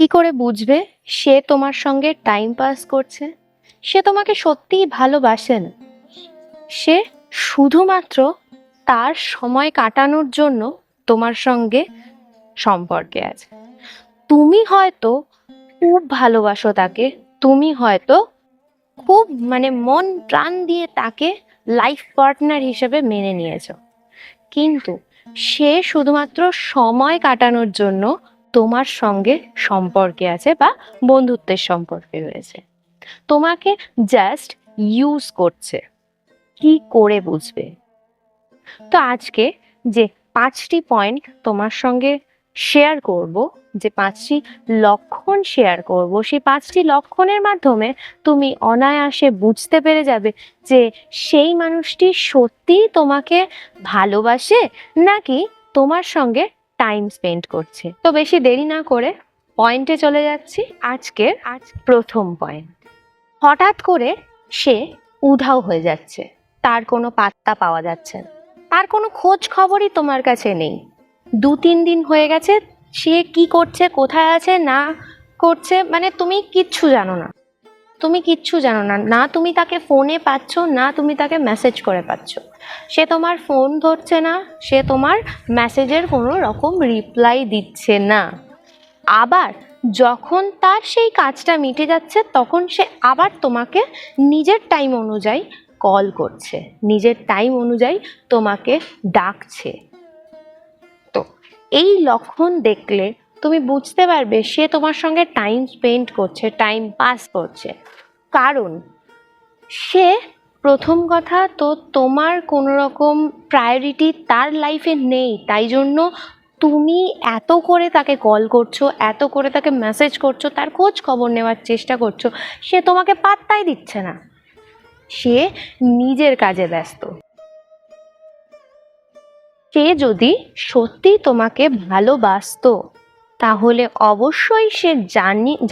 কি করে বুঝবে সে তোমার সঙ্গে টাইম পাস করছে? সে তোমাকে সত্যিই ভালোবাসে না, সে শুধুমাত্র তার সময় কাটানোর জন্য তোমার সঙ্গে সম্পর্কে আছে। তুমি হয়তো খুব ভালোবাসো তাকে, তুমি হয়তো খুব মন প্রাণ দিয়ে তাকে লাইফ পার্টনার হিসেবে মেনে নিয়েছো, কিন্তু সে শুধুমাত্র সময় কাটানোর জন্য তোমার সঙ্গে সম্পর্কে আছে বা বন্ধুত্বের সম্পর্কে রয়েছে, তোমাকে জাস্ট ইউজ করছে। কি করে বুঝবে? তো আজকে যে 5টি পয়েন্ট তোমার সঙ্গে শেয়ার করব, যে 5টি লক্ষণ শেয়ার করব, সেই 5টি লক্ষণের মাধ্যমে তুমি অনায়াসে বুঝতে পেরে যাবে যে সেই মানুষটি সত্যিই তোমাকে ভালোবাসে নাকি তোমার সঙ্গে টাইম স্পেন্ড করছে। তো বেশি দেরি না করে পয়েন্টে চলে যাচ্ছি। আজ প্রথম পয়েন্ট, হঠাৎ করে সে উধাও হয়ে যাচ্ছে, তার কোনো পাত্তা পাওয়া যাচ্ছে না, তার কোনো খোঁজ খবরই তোমার কাছে নেই। 2-3 দিন হয়ে গেছে, সে কি করছে, কোথায় আছে না করছে, তুমি কিচ্ছু জানো না। না তুমি তাকে ফোনে পাচ্ছ, না তুমি তাকে মেসেজ করে পাচ্ছ। সে তোমার ফোন ধরছে না, সে তোমার মেসেজের কোনো রকম রিপ্লাই দিচ্ছে না। আবার যখন তার সেই কাজটা মিটে যাচ্ছে তখন সে আবার তোমাকে নিজের টাইম অনুযায়ী কল করছে, নিজের টাইম অনুযায়ী তোমাকে ডাকছে। তো এই লক্ষণ দেখলে তুমি বুঝতে পারবে সে তোমার সঙ্গে টাইম স্পেন্ড করছে, টাইম পাস করছে। কারণ সে প্রথম কথা তো তোমার কোনো রকম প্রায়োরিটি তার লাইফে নেই, তাই জন্য তুমি এত করে তাকে কল করছো, এত করে তাকে মেসেজ করছো, তার খোঁজ খবর নেওয়ার চেষ্টা করছো, সে তোমাকে পাত্তাই দিচ্ছে না, সে নিজের কাজে ব্যস্ত। সে যদি সত্যি তোমাকে ভালোবাসতো তাহলে অবশ্যই সে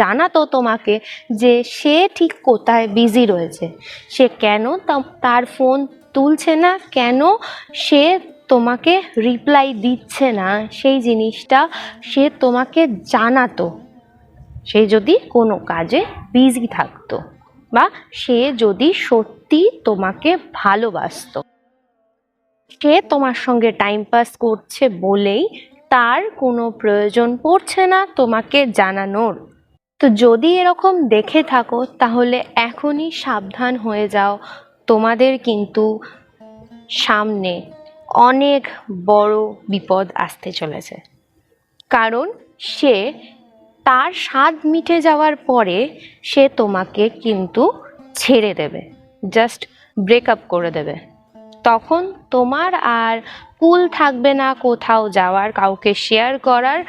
জানাতো তোমাকে যে সে ঠিক কোথায় বিজি রয়েছে, সে কেন তার ফোন তুলছে না, কেন সে তোমাকে রিপ্লাই দিচ্ছে না, সেই জিনিসটা সে তোমাকে জানাতো। সে যদি কোনো কাজে বিজি থাকতো বা সে যদি সত্যি তোমাকে ভালোবাসতো, সে তোমার সঙ্গে টাইম পাস করছে বলেই তার কোনো প্রয়োজন পড়ছে না তোমাকে জানানোর। তো যদি এরকম দেখে থাকো তাহলে এখনই সাবধান হয়ে যাও, তোমাদের কিন্তু সামনে অনেক বড় বিপদ আসতে চলেছে। কারণ সে তার স্বাদ মিটে যাওয়ার পরে সে তোমাকে কিন্তু ছেড়ে দেবে, জাস্ট ব্রেকআপ করে দেবে। তখন তোমার আর কুল থাকবে না কোথাও যাওয়ার, কাউকে শেয়ার করার,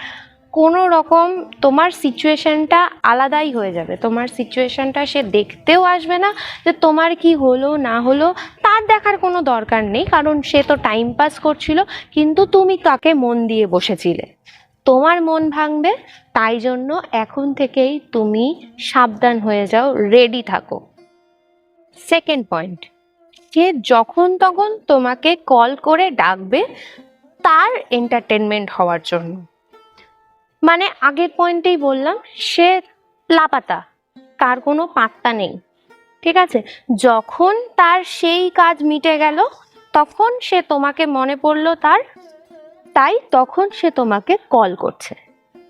কোনো রকম তোমার সিচুয়েশনটা আলাদাই হয়ে যাবে। তোমার সিচুয়েশনটা সে দেখতেও আসবে না, যে তোমার কি হলো না হলো তার দেখার কোনো দরকার নেই, কারণ সে তো টাইম পাস করছিল, কিন্তু তুমি তাকে মন দিয়ে বসেছিলে, তোমার মন ভাঙবে। তাই জন্য এখন থেকেই তুমি সাবধান হয়ে যাও, রেডি থাকো। সেকেন্ড পয়েন্ট, সে যখন তখন তোমাকে কল করে ডাকবে তার এন্টারটেনমেন্ট হওয়ার জন্য। আগের পয়েন্টেই বললাম, সে লাপাতা, তার কোনো পাত্তা নেই, ঠিক আছে? যখন তার সেই কাজ মিটে গেল তখন সে তোমাকে মনে পড়লো তাই তখন সে তোমাকে কল করছে,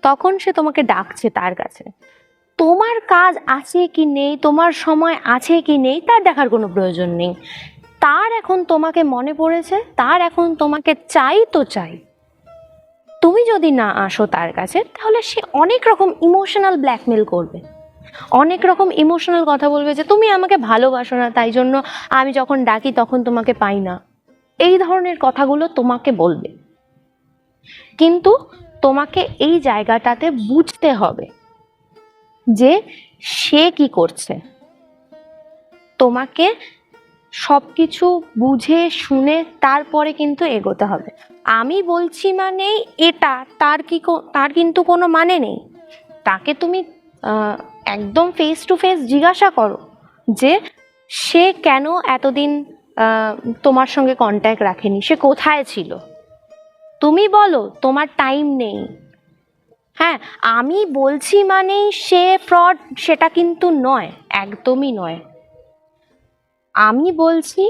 তখন সে তোমাকে ডাকছে তার কাছে। তোমার কাজ আছে কি নেই, তোমার সময় আছে কি নেই তার দেখার কোনো প্রয়োজন নেই। তার এখন তোমাকে মনে পড়েছে, তার এখন তোমাকে চাই তো চাই। তুমি যদি না আসো তার কাছে তাহলে সে অনেক রকম ইমোশনাল ব্ল্যাকমেল করবে, অনেক রকম ইমোশনাল কথা বলবে, যে তুমি আমাকে ভালোবাসো না তাই জন্য আমি যখন ডাকি তখন তোমাকে পাই না, এই ধরনের কথাগুলো তোমাকে বলবে। কিন্তু তোমাকে এই জায়গাটাতে বুঝতে হবে যে সে কি করছে। তোমাকে সবকিছু বুঝে শুনে তারপরে কিন্তু এগোতে হবে। আমি বলছি এটা তার কিন্তু কোনো মানে নেই। তাকে তুমি একদম ফেস টু ফেস জিজ্ঞাসা করো যে সে কেন এতদিন তোমার সঙ্গে কন্ট্যাক্ট রাখেনি, সে কোথায় ছিল। তুমি বলো তোমার টাইম নেই, হ্যাঁ, আমি বলছি মানেই সে ফ্রড, সেটা কিন্তু নয়, একদমই নয়। আমি বলছি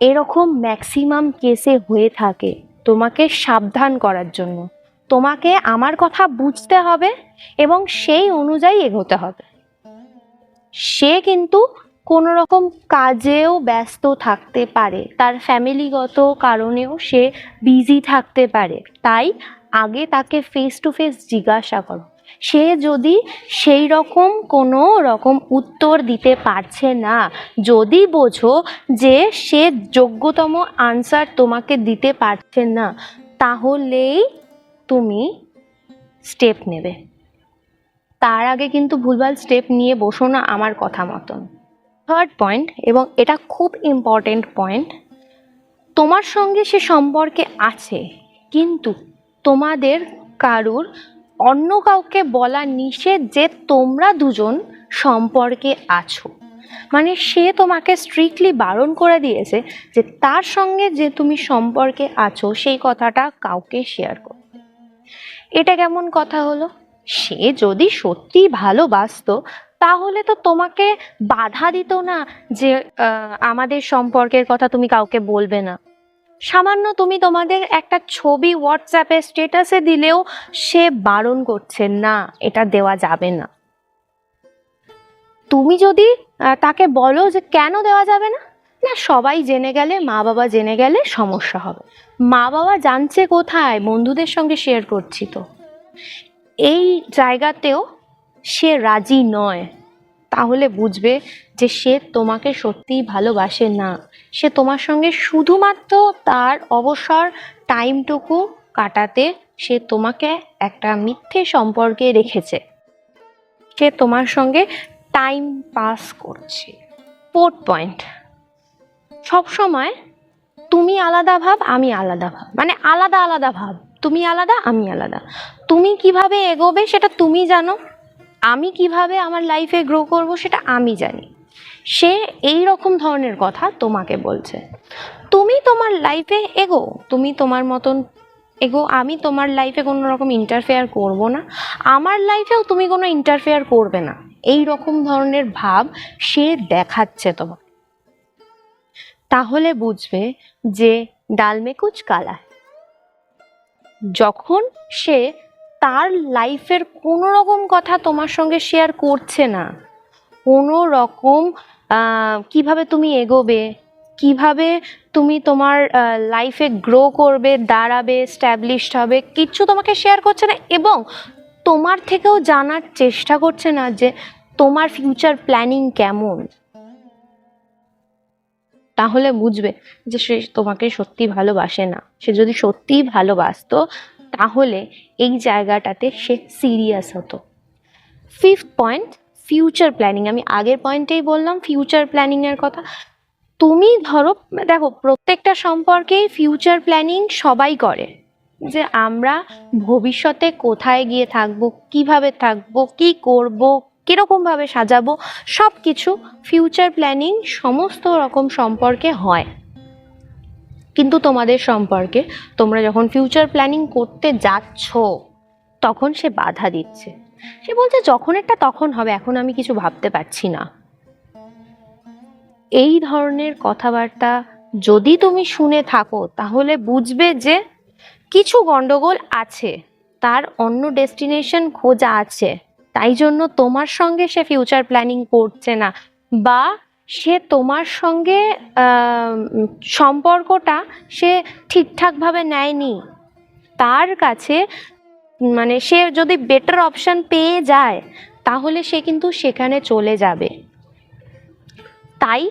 এরকম ম্যাক্সিমাম কেসে হয়ে থাকে, তোমাকে সাবধান করার জন্য। তোমাকে আমার কথা বুঝতে হবে এবং সেই অনুযায়ী এগোতে হবে। সে কিন্তু কোনো রকম কাজেও ব্যস্ত থাকতে পারে, তার ফ্যামিলিগত কারণেও সে বিজি থাকতে পারে, তাই আগে তাকে ফেস টু ফেস জিজ্ঞাসা করো। সে যদি সেই রকম কোনো রকম উত্তর দিতে পারছে না, যদি বোঝো যে সে যোগ্যতম আনসার তোমাকে দিতে পারছে না, তাহলেই তুমি স্টেপ নেবে। তার আগে কিন্তু ভুলভাল স্টেপ নিয়ে বসো না আমার কথা মতন। থার্ড পয়েন্ট, এবং এটা খুব ইম্পর্টেন্ট পয়েন্ট, তোমার সঙ্গে সে সম্পর্কে আছে, কিন্তু তোমাদের কারুর অন্য কাউকে বলা নিষেধ যে তোমরা দুজন সম্পর্কে আছো। মানে সে তোমাকে স্ট্রিক্টলি বারণ করে দিয়েছে যে তার সঙ্গে যে তুমি সম্পর্কে আছো সেই কথাটা কাউকে শেয়ার করো। এটা কেমন কথা হলো? সে যদি সত্যি ভালোবাসতো তাহলে তো তোমাকে বাধা দিত না যে আমাদের সম্পর্কের কথা তুমি কাউকে বলবে না। সামান্য তুমি তোমাদের একটা ছবি হোয়াটসঅ্যাপে স্ট্যাটাসে দিলেও সে বারণ করছে, না এটা দেওয়া যাবে না। তুমি যদি তাকে বলো যে কেন দেওয়া যাবে না, না সবাই জেনে গেলে, মা বাবা জেনে গেলে সমস্যা হবে। মা বাবা জানছে কোথায়? বন্ধুদের সঙ্গে শেয়ার করছি তো। এই জায়গাতেও সে রাজি নয়, তাহলে বুঝবে যে সে তোমাকে সত্যিই ভালোবাসে না। সে তোমার সঙ্গে শুধুমাত্র তার অবসর টাইমটুকু কাটাতে সে তোমাকে একটা মিথ্যে সম্পর্কে রেখেছে, সে তোমার সঙ্গে টাইম পাস করছে। ফোর্থ পয়েন্ট, সবসময় তুমি আলাদা ভাব, আমি আলাদা ভাব, মানে আলাদা আলাদা ভাব, তুমি আলাদা আমি আলাদা। তুমি কিভাবে এগোবে সেটা তুমি জানো, আমি কিভাবে আমার লাইফে গ্রো করব সেটা আমি জানি। সে এই রকম ধরনের কথা তোমাকে বলছে। তুমি তোমার লাইফে এগো, তুমি তোমার মতন এগো, আমি তোমার লাইফে কোনো রকম ইন্টারফেয়ার করব না, আমার লাইফেও তুমি কোনো ইন্টারফেয়ার করবে না, এই রকম ধরনের ভাব সে দেখাচ্ছে তোমার। তাহলে বুঝবে যে ডাল মে কুচ কালা। যখন সে তার লাইফের কোনো রকম কথা তোমার সঙ্গে শেয়ার করছে না, কোনো রকম কিভাবে তুমি এগোবে, কিভাবে তুমি তোমার লাইফে গ্রো করবে, দাঁড়াবে, স্ট্যাবলিশড হবে, কিচ্ছু তোমাকে শেয়ার করছে না, এবং তোমার থেকেও জানার চেষ্টা করছে না যে তোমার ফিউচার প্ল্যানিং কেমন, তাহলে বুঝবে যে সে তোমাকে সত্যি ভালোবাসে না। সে যদি সত্যিই ভালোবাসতো তাহলে এই জায়গাটাতে সে সিরিয়াস হতো। Fifth point, future planning. আমি আগের পয়েন্টেই বললাম ফিউচার প্ল্যানিংয়ের কথা। তুমি ধরো, দেখো প্রত্যেকটা সম্পর্কেই ফিউচার প্ল্যানিং সবাই করে, যে আমরা ভবিষ্যতে কোথায় গিয়ে থাকবো, কিভাবে থাকবো, কি করব, কীরকমভাবে সাজাবো, সব কিছু ফিউচার প্ল্যানিং সমস্ত রকম সম্পর্কে হয়। কিন্তু তোমাদের সম্পর্কে তোমরা যখন ফিউচার প্ল্যানিং করতে যাচ্ছ তখন সে বাধা দিচ্ছে। সে বলছে যখন একটা তখন হবে, এখন আমি কিছু ভাবতে পারছি না। এই ধরনের কথাবার্তা যদি তুমি শুনে থাকো তাহলে বুঝবে যে কিছু গন্ডগোল আছে, তার অন্য ডেস্টিনেশন খোঁজা আছে, তাই জন্য তোমার সঙ্গে সে ফিউচার প্ল্যানিং করছে না, বা সে তোমার সঙ্গে সম্পর্কটা সে ঠিকঠাকভাবে নেয়নি। তার কাছে মানে সে যদি বেটার অপশন পেয়ে যায় তাহলে সে কিন্তু সেখানে চলে যাবে। তাই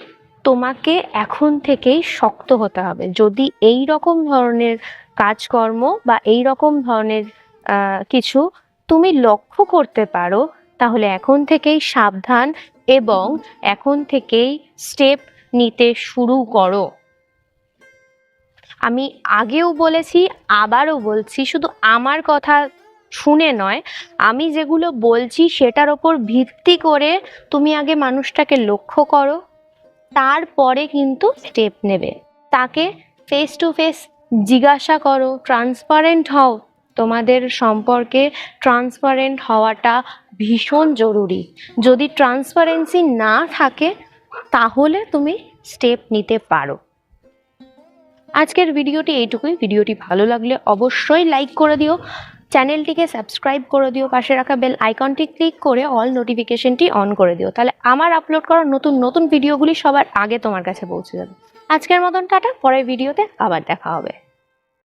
তোমাকে এখন থেকেই শক্ত হতে হবে। যদি এই রকম ধরনের কাজকর্ম বা এই রকম ধরনের কিছু তুমি লক্ষ্য করতে পারো তাহলে এখন থেকেই সাবধান এবং এখন থেকেই স্টেপ নিতে শুরু করো। আমি আগেও বলেছি, আবারও বলছি, শুধু আমার কথা শুনে নয়, আমি যেগুলো বলছি সেটার ওপর ভিত্তি করে তুমি আগে মানুষটাকে লক্ষ্য করো, তারপরে কিন্তু স্টেপ নেবে। তাকে ফেস টু ফেস জিজ্ঞাসা করো, ট্রান্সপারেন্ট হও, তোমাদের সম্পর্কে ট্রান্সপারেন্ট হওয়াটা ভীষণ জরুরি। যদি ট্রান্সপারেন্সি না থাকে তাহলে তুমি স্টেপ নিতে পারো। আজকের ভিডিওটি এইটুকুই। ভিডিওটি ভালো লাগলে অবশ্যই লাইক করে দিও, চ্যানেলটিকে সাবস্ক্রাইব করে দিও, পাশে রাখা বেল আইকনটি ক্লিক করে অল নোটিফিকেশনটি অন করে দিও, তাহলে আমার আপলোড করা নতুন নতুন ভিডিওগুলি সবার আগে তোমার কাছে পৌঁছে যাবে। আজকের মতন টাটা, পরের ভিডিওতে আবার দেখা হবে।